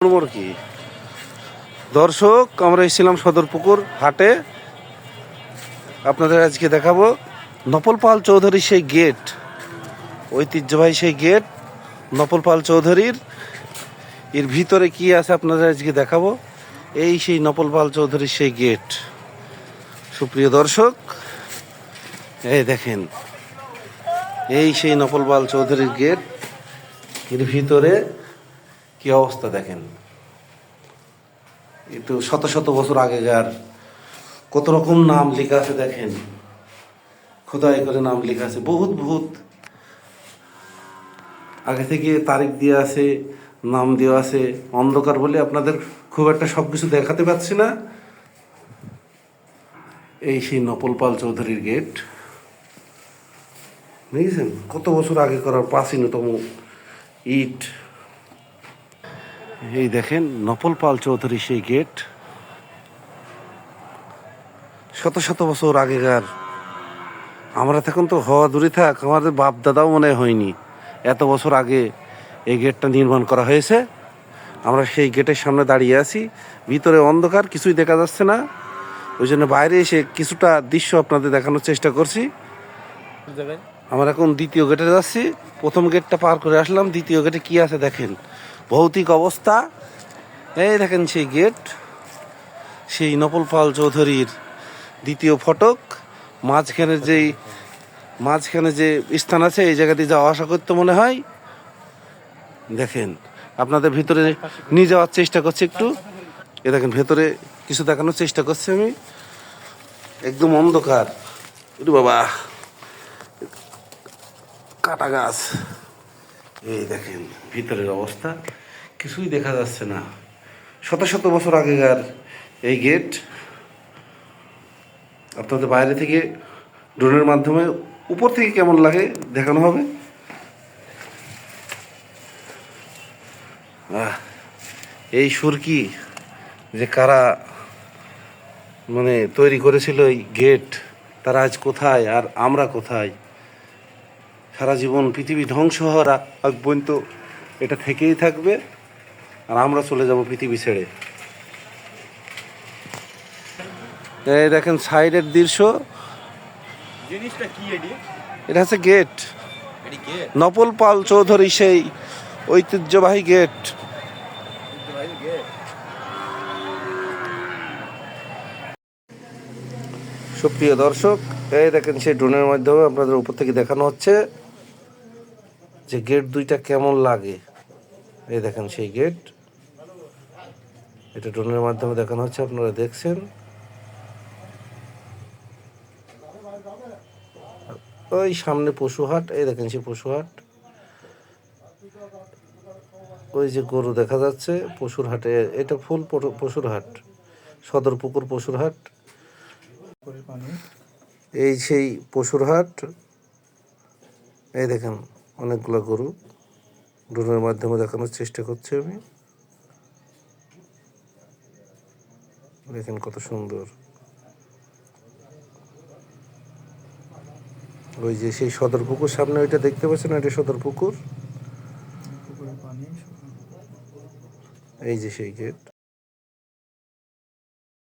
নম্বর কি দর্শক, আমরা এসেছিলাম সদরপুকুর হাটে। আপনাদের আজকে দেখাবো নপল পাল চৌধুরীর সেই গেট, ঐতিহ্যবাহী সেই গেট নপল পাল চৌধুরীর। এর ভিতরে কি আছে আপনাদের আজকে দেখাবো। এই সেই নপল পাল চৌধুরীর সেই গেট। সুপ্রিয় দর্শক, এই দেখেন, এই সেই নপল পাল চৌধুরীর গেট। এর ভিতরে কি অবস্থা দেখেন। একটু শত শত বছর আগেকার কত রকম নাম লেখা আছে দেখেন, খোদাই করে নাম লেখা আছে। বহুত বহুত আগে থেকে তারিখ দেওয়া আছে, নাম দেওয়া আছে। অন্ধকার বলে আপনাদের খুব একটা সব কিছু দেখাতে পাচ্ছি না। এই সেই নপল পাল চৌধুরীর গেট, বুঝেছেন? কত বছর আগে করার প্রাচীনতম ইট। এই দেখেন নপল পাল চৌধুরীর সেই গেট, শত শত বছর আগেকার। আমরা তখন তো হওয়া দূরে থাক, আমাদের বাপ দাদাও মনে হয়নি এত বছর আগে এই গেটটা নির্মাণ করা হয়েছে। আমরা সেই গেটের সামনে দাঁড়িয়ে আছি, ভিতরে অন্ধকার, কিছুই দেখা যাচ্ছে না। ওই জন্য বাইরে এসে কিছুটা দৃশ্য আপনাদের দেখানোর চেষ্টা করছি। আমরা এখন দ্বিতীয় গেটে যাচ্ছি। প্রথম গেটটা পার করে আসলাম, দ্বিতীয় গেটে কি আছে দেখেন। ভৌতিক অবস্থা। এই দেখেন সেই গেট, সেই নপল পাল চৌধুরীর দ্বিতীয় ফটক। মাঝখানে যে স্থান আছে, এই জায়গা দিয়ে যাওয়া আসা করতে মনে হয়। দেখেন, আপনাদের ভিতরে নিয়ে যাওয়ার চেষ্টা করছি একটু। এ দেখেন, ভেতরে কিছু দেখানোর চেষ্টা করছি আমি। একদম অন্ধকার। বাবা, কাটা গাছ। এই দেখেন ভিতরের অবস্থা, কিছুই দেখা যাচ্ছে না। শত শত বছর আগেকার এই গেট। আপনাদের বাইরে থেকে ড্রোনের মাধ্যমে উপর থেকে কেমন লাগে দেখানো হবে। এই সুরকি যে কারা মানে তৈরি করেছিল এই গেট, তারা আজ কোথায় আর আমরা কোথায়? সারা জীবন পৃথিবী ধ্বংস হওয়ার আগ পর্যন্ত এটা থেকেই থাকবে, আর আমরা চলে যাব পৃথিবী ছেড়ে। এই দেখেন সাইডের দৃশ্য। এটা হচ্ছে গেট, নপল পাল চৌধুরী সেই ঐতিহ্যবাহী গেট। সুপ্রিয় দর্শক, এই দেখেন সেই ড্রোনের মাধ্যমে আপনাদের উপর থেকে দেখানো হচ্ছে যে গেট দুইটা কেমন লাগে। এই দেখেন সেই গেট, এটা ড্রোনের মাধ্যমে দেখানো হচ্ছে, আপনারা দেখছেন। ওই সামনে পশুহাট, এই দেখেন সেই পশুহাট। ওই যে গরু দেখা যাচ্ছে পশুর হাটে, এটা ফুল পশুর হাট, সদরপুকুর পশুর হাট। এই সেই পশুর হাট। এই দেখেন অনেকগুলো গরু, ড্রোনের মাধ্যমে দেখানোর চেষ্টা করছি আমি। দেখেন কত সুন্দর। ওই যে সেই সদরপুকুর সামনে ওইটা দেখতে পাচ্ছেন, এটা সদরপুকুর। এই যে সেই গেট।